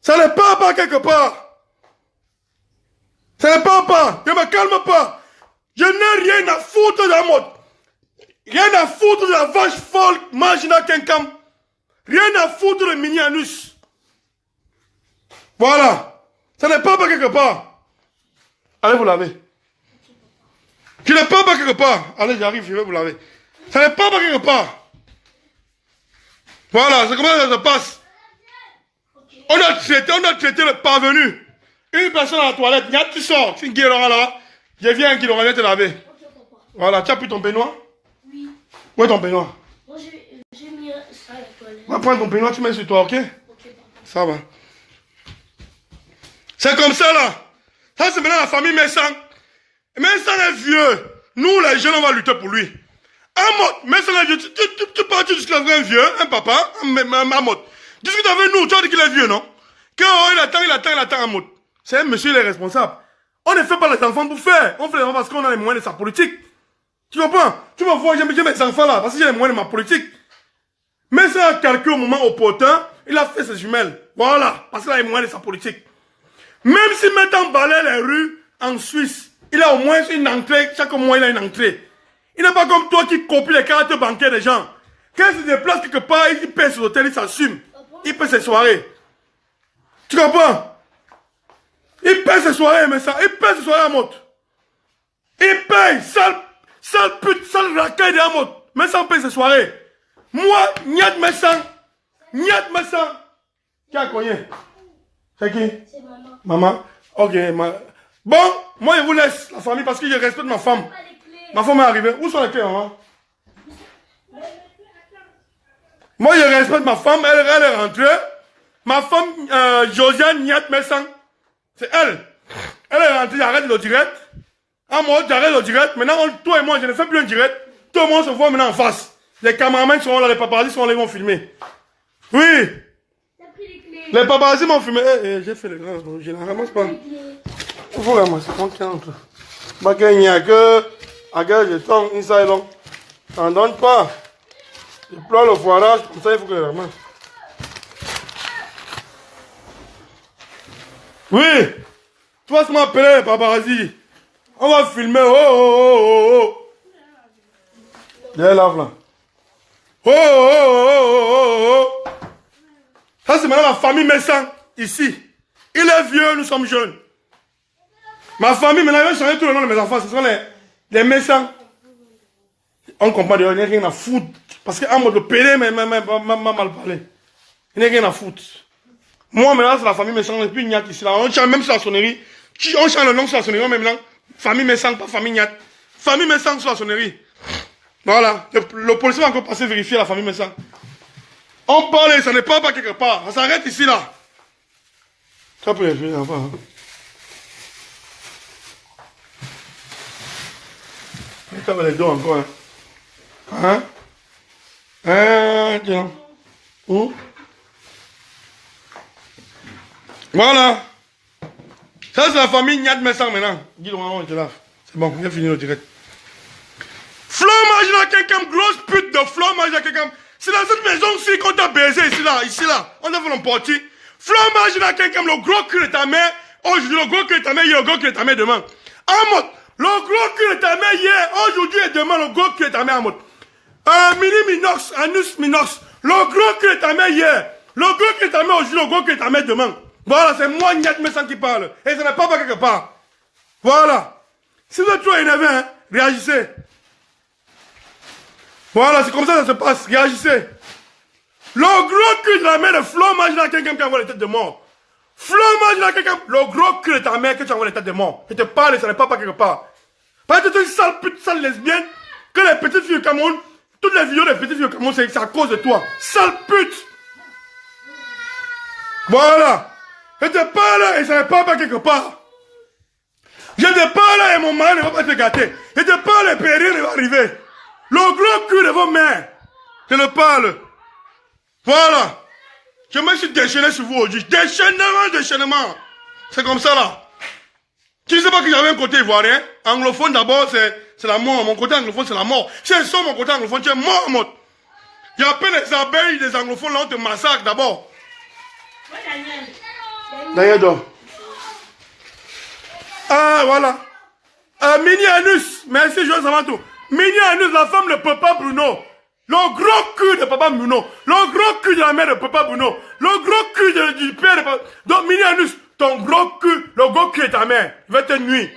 Speaker 1: Ça ne part pas quelque part. Ça ne part pas. Ne me calme pas. Je n'ai rien à foutre d'Amoud. Rien à foutre de la vache folle Magina Kenkam. Rien à foutre de Minianus. Voilà. Ça ne part pas quelque part. Allez vous laver. Je ne pars pas quelque part. Allez, j'arrive, je vais vous laver. Ça ne part pas quelque part. Voilà, c'est comment ça se passe. On a traité le parvenu. Une personne à la toilette, tu sors, c'est une guérin là. Je viens, Guérin, viens te laver. Voilà, tu as pris ton peignoir?
Speaker 2: Oui.
Speaker 1: Où est ton peignoir?
Speaker 2: Moi, j'ai mis ça à la toilette.
Speaker 1: Va prendre ton peignoir, tu mets sur toi, ok?
Speaker 2: Ok, papa.
Speaker 1: Ça va. C'est comme ça là. Ça, c'est maintenant la famille Messan. Messan est vieux. Nous, les jeunes, on va lutter pour lui. Amoud, Messan est vieux. Tu parles jusqu'à un vieux, un papa, Amoud. Discute avec nous, tu as dit qu'il est vieux, non? Quand il attend, Amoud. C'est un monsieur, il est responsable. On ne fait pas les enfants pour faire. On fait les enfants parce qu'on a les moyens de sa politique. Tu comprends? Tu me vois, j'aime mes enfants là, parce que j'ai les moyens de ma politique. Mais ça a calculé au moment opportun, il a fait ses jumelles. Voilà, parce qu'il a les moyens de sa politique. Même si maintenant on balaye les rues en Suisse, il a au moins une entrée, chaque mois il a une entrée. Il n'est pas comme toi qui copie les cartes bancaires des gens. Quand il se déplace quelque part, il paye sur l'hôtel, il s'assume. Il paye ses soirées. Tu comprends? Il paye ses soirées, mais ça, il paye ses soirées à Amoud. Il paye, sale pute, sale racaille de Amoud. Mais ça, on paye ses soirées. Moi, Nyat Messan. Qui a cogné? C'est qui?
Speaker 2: C'est maman.
Speaker 1: Maman? Ok, bon, moi je vous laisse la famille parce que je respecte ma femme. Ma femme est arrivée. Où sont les clés, maman? Moi je respecte ma femme, elle est rentrée. Ma femme, Josiane Nyat Messan. C'est elle. Elle est rentrée, j'arrête le direct. Ah, moi, j'arrête le direct. Maintenant, toi et moi, je ne fais plus un direct. Tout le monde se voit maintenant en face. Les caméramans sont là, les paparazzis sont là, ils vont filmer. Oui.
Speaker 2: T'as pris les clés.
Speaker 1: Les paparazzis m'ont filmé. J'ai fait les grands, je ne ramasse pas. Il faut ramasser mon entre. Bah, qu'il n'y a que. À quel je tombe, une salle long. T'en donne pas. Je pleure le foirage, comme ça, il faut que je ramasse. Oui! Tu vas se m'appeler, paparazzi. On va filmer. Oh, oh, oh, oh, oh. Viens là, là. Oh, oh, oh, oh, oh, oh. Ça, c'est maintenant la famille Messan, ici. Il est vieux, nous sommes jeunes. Ma famille, maintenant, je vais changer tout le nom de mes enfants. Ce sont les Messans. On comprend d'ailleurs, il n'y a rien à foutre. Parce qu'un mot de pédé m'a mal parlé. Il n'y a rien à foutre. Moi, maintenant, c'est la famille Messan. Et puis, Niat ici. Là. On chante même sur la sonnerie. On chante le nom sur la sonnerie. Mais maintenant, famille Messan, pas famille Niat. Famille Messan sur la sonnerie. Voilà. Le policier va encore passer vérifier la famille Messan. On parle et ça ne part pas quelque part. Ça s'arrête ici, là. Ça peut les jouer là-bas. Hein. Ça va les deux encore. Hein? Tiens. Où? Voilà. Ça, c'est la famille Niat Messan maintenant. Dis-le-moi, on te lave. C'est bon, on a fini le direct. Flo mange là, quelqu'un, grosse pute de Flo mange là, quelqu'un. C'est dans cette maison-ci qu'on t'a baisé, ici là. On a fait l'emporter. Flo mange là, quelqu'un, le gros cul de ta mère. Aujourd'hui, le gros cul de ta mère, hier, le gros cul de ta mère demain. Amot, le gros cul de ta mère hier, aujourd'hui et demain, le gros cul de ta mère, Amot. Mini Minox, Anus Minox, le gros cul de ta mère hier, le gros cul de ta mère aujourd'hui, le gros cul de ta mère demain. Voilà, c'est moi, Niat Messan, qui parle. Et ça n'est pas quelque part. Voilà. Si vous êtes trop énervé, hein, réagissez. Voilà, c'est comme ça que ça se passe. Réagissez. Le gros cul de la mère de Flo mange là quelqu'un qui envoie les têtes de mort. Flo mange là quelqu'un. Le gros cul de ta mère que tu envoies les têtes de mort. Je te parle et ça n'est pas quelque part. Parce que tu es une sale pute, sale lesbienne. Que les petites filles au Cameroun, toutes les vidéos des petites filles au Cameroun, c'est à cause de toi. Sale pute. Voilà. Je te parle et ça n'est pas quelque part. Je te parle et mon mari ne va pas te gâter. Je te parle et périr ne va arriver. Le gros cul de vos mères. Je le parle. Voilà. Je me suis déchaîné sur vous aujourd'hui. Déchaînement. C'est comme ça là. Tu ne sais pas que j'avais un côté ivoirien. Anglophone d'abord, c'est la mort. Mon côté anglophone, c'est la mort. Si elles sont mon côté anglophone, tu es mort, mort. Il y a plein des abeilles, des anglophones là, on te massacre d'abord. Daniel dort. Ah, voilà. Mini Anus. Merci, Joël Samantou. Mini Anus, la femme de Papa Bruno. Le gros cul de Papa Bruno. Le gros cul de la mère de Papa Bruno. Le gros cul du père de Papa. Donc, Mini Anus, ton gros cul, le gros cul de ta mère, il va te nuire.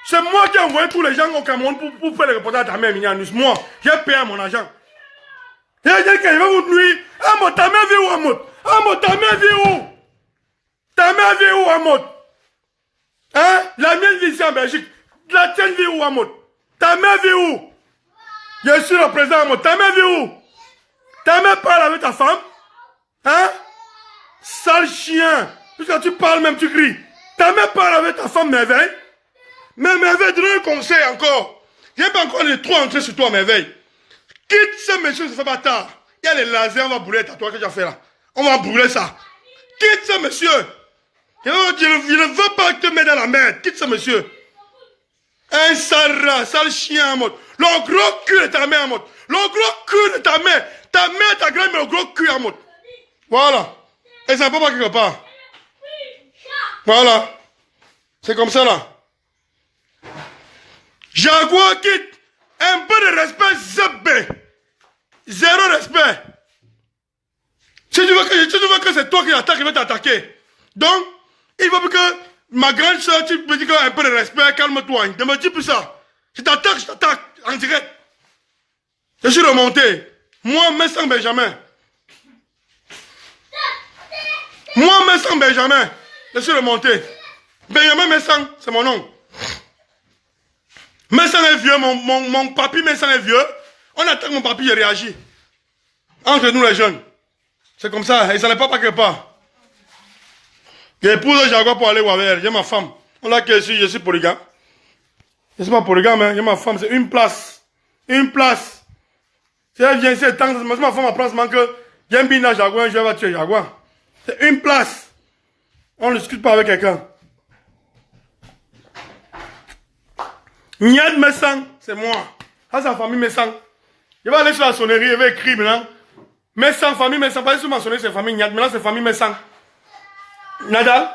Speaker 1: C'est moi qui ai envoyé tous les gens au Cameroun pour faire les reportages à ta mère, Mini Anus. Moi, j'ai payé mon argent. Et il y a quelqu'un qui va vous nuire. Ah, mon, ta mère vit où, Amot? Ah, mon, ta mère vit où? Ta mère vit où, Amot? Hein? La mienne vit ici en Belgique. La tienne vit où, Amot? Ta mère vit où? Je suis le président, Amot. Ta mère vit où? Ta mère parle avec ta femme? Hein? Sale chien. Puisque tu parles même, tu cries. Ta mère parle avec ta femme, Merveille? Mais Merveille, donne un conseil encore. Je n'ai pas encore les trois entrées sur toi, Merveille. Quitte ce monsieur, ça fait pas tard. Il y a les lasers, on va brûler ta toi que tu as fait là. On va brûler ça. Quitte ce monsieur. Je ne veux pas te mettre dans la merde. Quitte ce monsieur. Un sale rat, sale chien en mode. Le gros cul de ta mère en mode. Le gros cul de ta mère. Ta mère, ta grand-mère, le gros cul en mode. Voilà. Et ça ne peut pas quelque part. Voilà. C'est comme ça là. Jaguar quitte. Un peu de respect, zébé. Zéro respect. Si tu veux que c'est toi qui attaques, il va t'attaquer. Donc, il faut que ma grande soeur, tu me dis un peu de respect, calme-toi. Ne me dis plus ça. Je t'attaque en direct. Je suis remonté. Moi, Messan Benjamin. Moi, Messan Benjamin. Je suis remonté. Benjamin Messan, c'est mon nom. Messan est vieux, mon papy Messan est vieux. On attaque mon papy, il réagit. Entre nous les jeunes. C'est comme ça, et ça n'est pas quelque part. J'épouse Jaguar pour aller voir avec elle. J'ai ma femme. On l'a que je suis polygame. Je ne suis pas polygame, hein. J'ai ma femme, c'est une place. Une place. Si elle vient ici, c'est ma femme apprend seulement que j'ai un bina Jaguar, je vais tuer Jaguar. C'est une place. On ne discute pas avec quelqu'un. Niad Messang, c'est moi. Ça, c'est la famille Messang. Je vais aller sur la sonnerie, je vais écrire maintenant. Messang, famille Messang. Pas sur ma sonnerie, c'est famille Niad. Maintenant, c'est famille Messang. Nadal.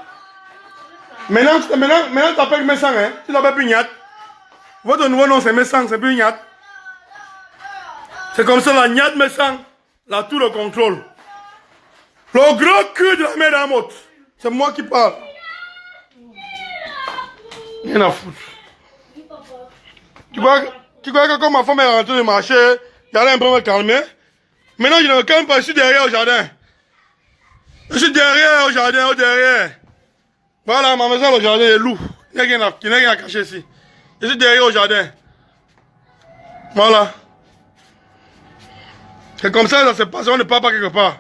Speaker 1: Maintenant, tu t'appelles Messang, hein. Tu t'appelles plus Niad. Votre nouveau nom, c'est Messang, c'est plus Niad. C'est comme ça, la Niad Messang. La tour de contrôle. Le gros cul de la mère d'Amote. C'est moi qui parle. Rien à foutre. Tu crois que quand ma femme est rentrée de marché, j'allais un peu me calmer. Maintenant, je ne me calme pas, je suis derrière au jardin. Je suis derrière au jardin, au derrière. Voilà, ma maison, le jardin est loup. Il n'y a rien à cacher ici. Je suis derrière au jardin. Voilà. C'est comme ça se passe, on ne part pas quelque part.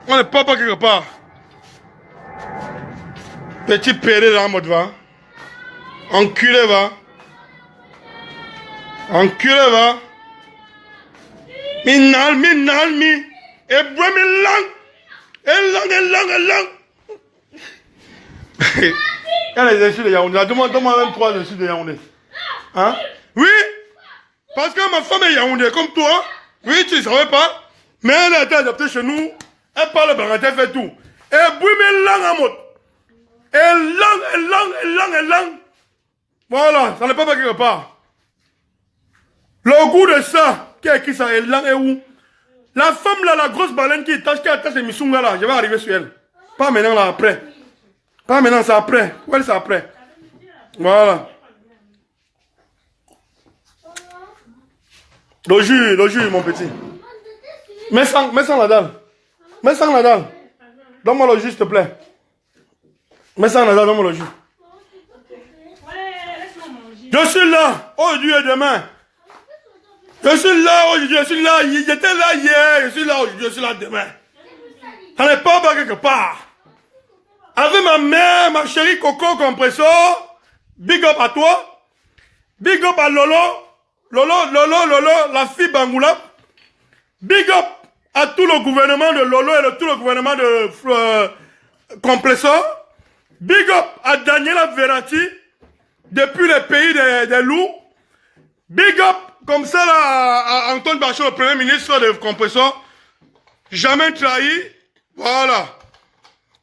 Speaker 1: On ne part pas quelque part. Petit pédé dans mode va. Enculé va. Enculé va. Minal. Et bois mi lang. Et lang. Il y a les insultes de Yaoundé. Demande même 3 insultes de Yaoundé. Hein? Oui. Parce que ma femme est Yaoundé comme toi. Oui, tu ne savais pas. Mais elle a été adoptée chez nous. Elle parle baranté, elle fait tout. Et bois mi lang en mode. Et lang. Voilà, ça n'est pas quelque part. Le goût de ça, qui a écrit ça, et lang et où? La femme là, la grosse baleine qui attache les missungas là, je vais arriver sur elle. Pas maintenant là, après. Pas maintenant, c'est après. Ouais, c'est après. Voilà. Le jus, mon petit. Mets sang la dalle. Donne-moi le jus, s'il te plaît. Mets sang la dalle, donne-moi le jus. Je suis là, aujourd'hui et demain. Je suis là aujourd'hui, je suis là, j'étais là hier, je suis là aujourd'hui, je suis là demain. Ça n'est pas quelque part. Avec ma mère, ma chérie Coco Compressor, big up à toi. Big up à Lolo, la fille Bangoula. Big up à tout le gouvernement de Lolo et tout le gouvernement de Compressor. Big up à Daniela Verratti. Depuis les pays des loups, big up comme ça là à Antoine Bachot, le premier ministre de Compressor, jamais trahi, voilà.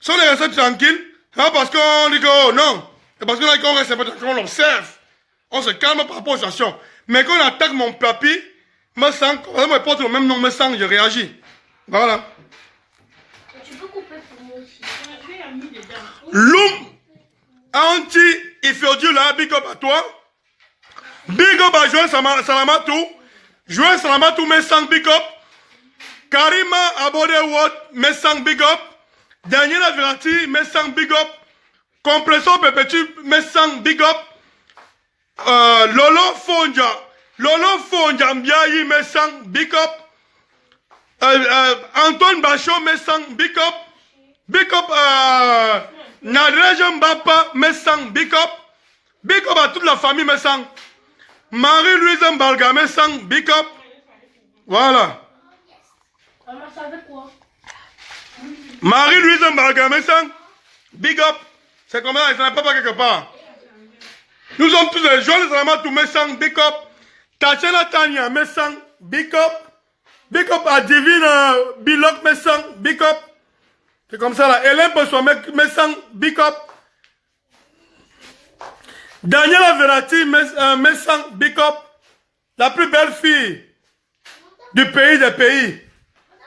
Speaker 1: Si on est resté tranquille, hein, parce qu'on dit que oh, non, c'est parce que là qu'on reste un peu tranquille, on l'observe, on se calme par rapport aux actions. Mais quand on attaque mon papi, me sent, quand on me porte le même nom, me sent, je réagis. Voilà.
Speaker 2: Tu peux couper pour moi aussi.
Speaker 1: Loum anti Ifeodieu là, big up à toi. Big up à Joël Salamatou. Joël Salamatou, mes sang big up. Karima Abode Watt, mes sang big up. Daniela Verratti, mes sang big up. Compressor Perpétue, mes sang big up. Lolo Fonja Mbiayi, mes sang big up. Antoine Bachot, mes sang big up. Big up Nadreja Mbapa, mes sang big up. Big up à toute la famille, mes sang. Marie-Louise Mbalga, mes sang big up. Voilà. Marie-Louise Mbalga, mes sang big up. C'est comme ça, ça n'est pas quelque part. Nous sommes tous les jeunes, tous mes sang big up. Tatiana Tania, mes sang big up. Big up à Divine Bilok, mes sang big up. C'est comme ça là. Hélène Bossois, mes sang big up. Daniela Verratti, mes sang big up. La plus belle fille du pays des pays.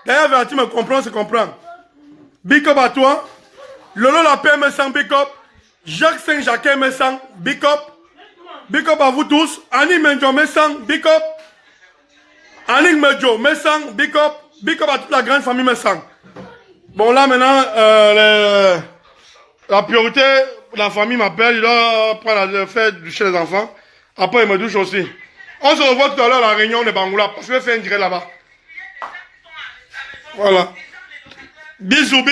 Speaker 1: Daniela Verratti me comprend, se comprend. Big up à toi. Lolo Lapé, mes sang big up. Jacques Saint-Jacques, mes sang big up. Big up à vous tous. Annie Menjo, mes sang big up. Annie Menjo, mes sang big up. Big up à toute la grande famille, mes sang. Bon, là, maintenant, la priorité, la famille m'appelle, il doit prendre la fête chez les enfants. Après, il me douche aussi. On se revoit tout à l'heure à la réunion de Bangoula, parce que je vais faire un direct là-bas. Voilà. Bisous.